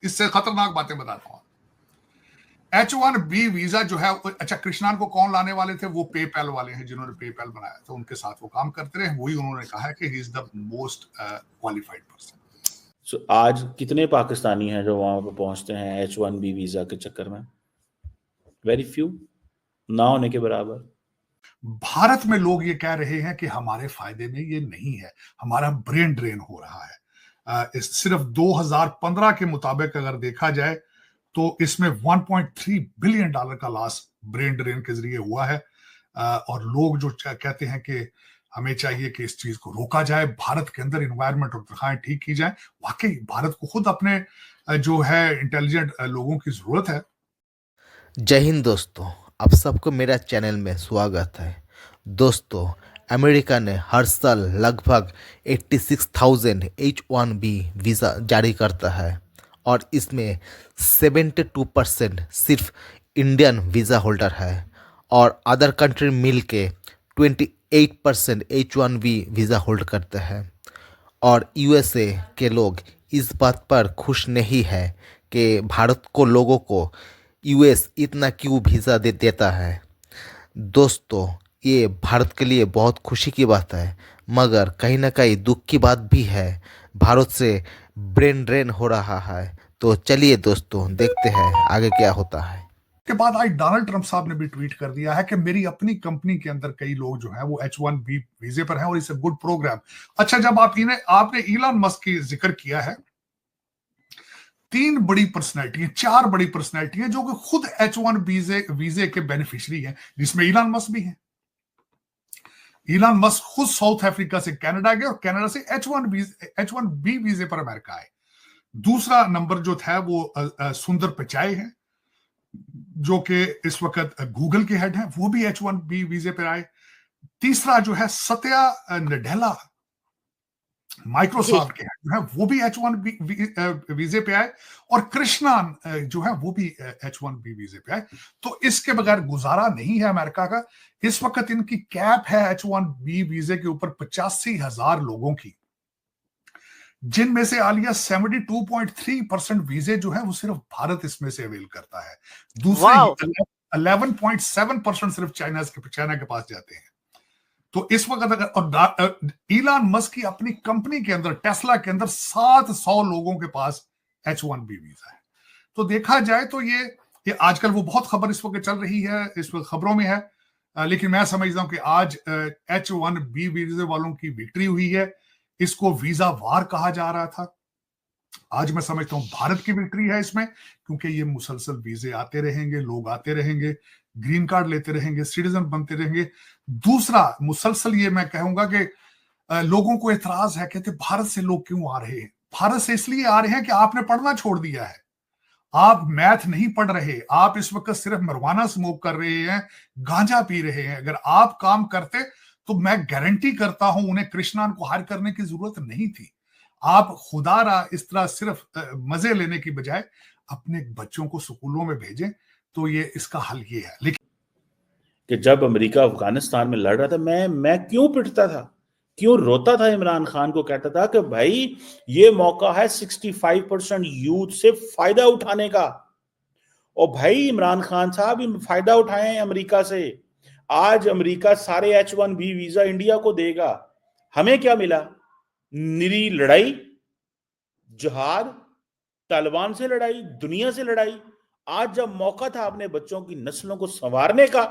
इससे खतरनाक बातें बताता हूं। H1B वीजा जो है, अच्छा कृष्णान को कौन लाने वाले थे? वो पेपैल वाले हैं जिन्होंने पेपैल बनाया था, उनके साथ वो काम करते रहे, वही उन्होंने कहा है कि he is the most qualified person. आज कितने पाकिस्तानी हैं जो वहां पर पहुंचते हैं H1B वीजा के चक्कर में? वेरी फ्यू, ना होने के बराबर। भारत में लोग ये कह रहे हैं कि हमारे फायदे में ये नहीं है, हमारा ब्रेन ड्रेन हो रहा है। सिर्फ 2015 के मुताबिक अगर देखा जाए तो इसमें $1.3 बिलियन का लॉस ब्रेन ड्रेन के जरिए हुआ है। और लोग जो कहते हैं कि हमें चाहिए कि इस चीज को रोका जाए, भारत के अंदर इन्वायरमेंट और तनख्वाहें ठीक की जाए। वाकई भारत को खुद अपने जो है इंटेलिजेंट लोगों की जरूरत है। जय हिंद दोस्तों, आप सबको मेरा चैनल में स्वागत है। दोस्तों, अमेरिका ने हर साल लगभग 86,000 H1B वीज़ा जारी करता है और इसमें 72% सिर्फ इंडियन वीज़ा होल्डर है और अदर कंट्री मिल के 28% H1B वीज़ा होल्ड करते हैं। और यूएसए के लोग इस बात पर खुश नहीं है कि भारत को लोगों को यूएस इतना क्यों वीज़ा देता है। दोस्तों, ये भारत के लिए बहुत खुशी की बात है, मगर कहीं ना कहीं दुख की बात भी है। भारत से ब्रेन ड्रेन हो रहा है। तो चलिए दोस्तों, देखते हैं आगे क्या होता है। के बाद आज डोनाल्ड ट्रंप साहब ने भी ट्वीट कर दिया है कि मेरी अपनी कंपनी के अंदर कई लोग जो हैं वो H1B वीजे पर हैं और इट्स अ गुड प्रोग्राम। अच्छा, जब आपने इलॉन मस्क की जिक्र किया है, 4 बड़ी पर्सनैलिटी हैं जो कि खुद H1 वीजे के बेनिफिशियरी हैं, जिसमें इलॉन मस्क भी हैं। इलॉन मस्क खुद साउथ अफ्रीका से कनाडा गए और कनाडा से H1B वीजे पर अमेरिका आए। दूसरा नंबर जो था वो सुंदर पिचाई है, जो कि इस वक्त गूगल के हेड हैं, वो भी H1B वीजे पर आए। तीसरा जो है सत्या नडेला, माइक्रोसॉफ्ट के जो है वो भी H1B वीजे पे आए, और कृष्णन जो है वो भी H1B वीजे पे आए। तो इसके बगैर गुजारा नहीं है अमेरिका का। इस वक्त इनकी कैप है H1B वीजे के ऊपर 85,000 लोगों की, जिनमें से आलिया 72.3% वीजे जो है वो सिर्फ भारत इसमें से अवेल करता है। दूसरे 11.7% सिर्फ चाइना के पास जाते हैं। तो इस वक्त अगर, और इलॉन मस्क की अपनी कंपनी के अंदर, टेस्ला के अंदर 700 लोगों के पास H1B वीजा है। तो देखा जाए तो ये आजकल वो बहुत खबर इस वक्त चल रही है, इस वक्त खबरों में है। लेकिन मैं समझता हूं कि आज H1B वीजे वालों की विक्ट्री हुई है। इसको वीजा वार कहा जा रहा था, आज मैं समझता हूं भारत की विक्ट्री है इसमें, क्योंकि ये मुसलसल वीजे आते रहेंगे, लोग आते रहेंगे, ग्रीन कार्ड लेते रहेंगे, सिटीजन बनते रहेंगे। दूसरा, मुसलसल ये मैं कहूंगा कि लोगों को एतराज है, कहते भारत से लोग क्यों आ रहे हैं? भारत से इसलिए आ रहे हैं कि आपने पढ़ना छोड़ दिया है, आप मैथ नहीं पढ़ रहे, आप इस वक्त सिर्फ मरवाना स्मोक कर रहे हैं, गांजा पी रहे हैं। अगर आप काम करते तो मैं गारंटी करता हूं उन्हें कृष्णान को हायर करने की जरूरत नहीं थी। आप खुदारा इस तरह सिर्फ मजे लेने की बजाय अपने बच्चों को स्कूलों में भेजें, तो ये इसका हल ये है। लेकिन कि जब अमेरिका अफगानिस्तान में लड़ रहा था, मैं क्यों पिटता था, क्यों रोता था, इमरान खान को कहता था कि भाई ये मौका है 65% यूथ से फायदा उठाने का। और भाई इमरान खान साहब फायदा उठाए अमेरिका से। आज अमेरिका सारे H1B वीजा इंडिया को देगा। हमें क्या मिला? निरी लड़ाई, जिहाद, तालिबान से लड़ाई, दुनिया से लड़ाई। आज जब मौका था अपने बच्चों की नस्लों को संवारने का,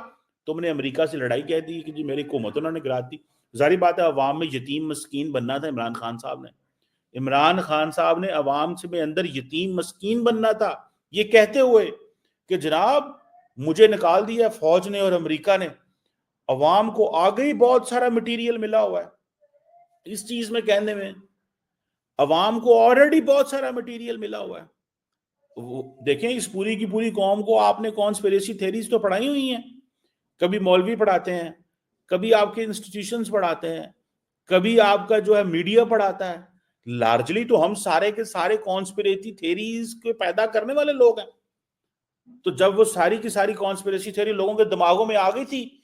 तुमने अमेरिका से लड़ाई कह दी कि जी मेरी हुकूमत उन्होंने गिरा दी। जारी बात है, अवाम में यतीम मस्कीन बनना था इमरान खान साहब ने। इमरान खान साहब ने अवाम से में अंदर यतीम मस्कीन बनना था, ये कहते हुए कि जनाब मुझे निकाल दिया फौज ने और अमेरिका ने। अवाम को आगे ही बहुत सारा मटेरियल मिला हुआ है इस चीज में कहने में। अवाम को ऑलरेडी बहुत सारा मटेरियल मिला हुआ है। देखें, इस पूरी की पूरी कौम को आपने कॉन्स्पिरेसी थ्योरीज तो पढ़ाई हुई हैं। कभी मौलवी पढ़ाते हैं, कभी आपके इंस्टीट्यूशंस पढ़ाते हैं, कभी आपका जो है मीडिया पढ़ाता है। लार्जली तो हम सारे के सारे कॉन्स्पिरेसी थ्योरीज के पैदा करने वाले लोग हैं। तो जब वो सारी की सारी कॉन्स्पिरेसी थ्योरी लोगों के दिमागों में आ गई थी,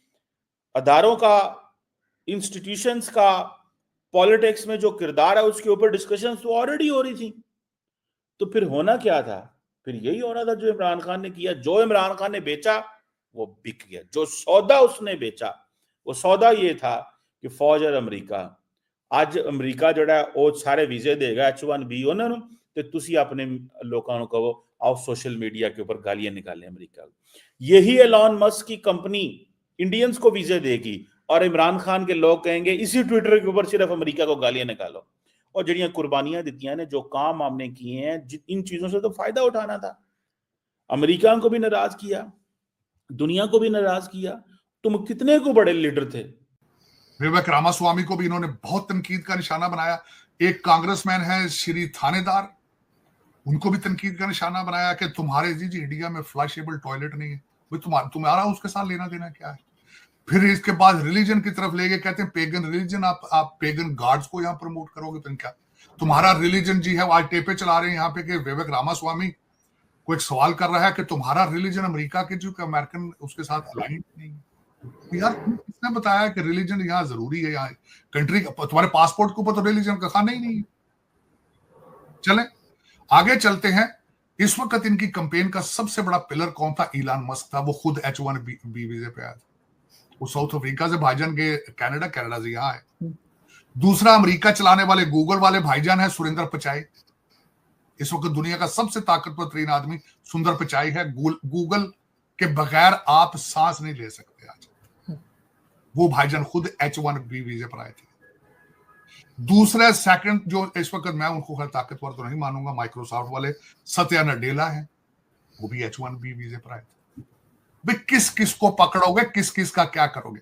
अदारों का, इंस्टीट्यूशंस का, पॉलिटिक्स में जो किरदार है उसके ऊपर डिस्कशंस तो ऑलरेडी हो रही थी। तो फिर होना क्या था? फिर यही होना था जो इमरान खान ने किया। जो इमरान खान ने बेचा वो बिक गया। जो सौदा उसने बेचा वो सौदा ये था कि फौज और अमरीका, ਅੱਜ ਅਮਰੀਕਾ ਜਿਹੜਾ ਉਹ ਸਾਰੇ ਵੀਜ਼ੇ देगा H1B ਉਹਨਾਂ ਨੂੰ, ਤੇ ਤੁਸੀਂ अपने लोगों को कहो आओ सोशल मीडिया के ऊपर गालियां निकालें अमेरिका। यही एलॉन मस्क की कंपनी इंडियंस को वीजे देगी और इमरान खान के लोग कहेंगे इसी ट्विटर के ऊपर सिर्फ अमेरिका को गालियां निकालो। और जड़ियां कुर्बानियां दित्तियां ने, जो काम हमने किए हैं, इन चीजों से तो फायदा उठाना था। अमेरिका को भी नाराज किया, दुनिया को भी नाराज किया। तुम कितने को बड़े लीडर थे। विवेक रामास्वामी को भी इन्होंने बहुत तनकीद का निशाना बनाया। एक कांग्रेसमैन है श्री थानेदार, उनको भी तनकीद का निशाना बनाया कि तुम्हारे जी इंडिया में फ्लशेबल टॉयलेट नहीं है, भाई तुम्हारा उसके साथ लेना देना क्या है। फिर इसके बाद रिलीजन की तरफ ले गए, कहते हैं पेगन रिलीजन, आप पेगन गॉड्स को यहाँ प्रमोट करोगे तो क्या तुम्हारा रिलीजन जी है। आज टेपे चला रहे हैं यहाँ पे कि विवेक रामास्वामी को एक सवाल कर रहा है कि तुम्हारा रिलीजन अमेरिका के जो अमेरिकन उसके साथ अलाइन नहीं है। यार किसने बताया कि रिलीजन यहाँ जरूरी है? यहाँ कंट्री तुम्हारे पासपोर्ट के ऊपर तो रिलीजन का खाना ही नहीं है। चले आगे चलते हैं। इस वक्त इनकी कैंपेन का सबसे बड़ा पिलर कौन था? इलान मस्क था। वो खुद H1B वीजे पे आया था। वो साउथ अफ्रीका से भाईजान गए कनाडा, कनाडा से यहाँ है। दूसरा अमेरिका चलाने वाले गूगल वाले भाईजान है सुरेंद्र पिचाई। इस वक्त दुनिया का सबसे ताकतवर तरीन आदमी सुंदर पिचाई है। गूगल के बगैर आप सांस नहीं ले सकते आज। वो भाईजान खुद H1B वीजे पर आए थे। दूसरा सेकंड जो इस वक्त मैं उनको खैर ताकतवर तो नहीं मानूंगा, माइक्रोसॉफ्ट वाले सत्या नडेला है, वो भी H1B वीजे पर आए थे। भाई किस किस को पकड़ोगे, किस किस का क्या करोगे?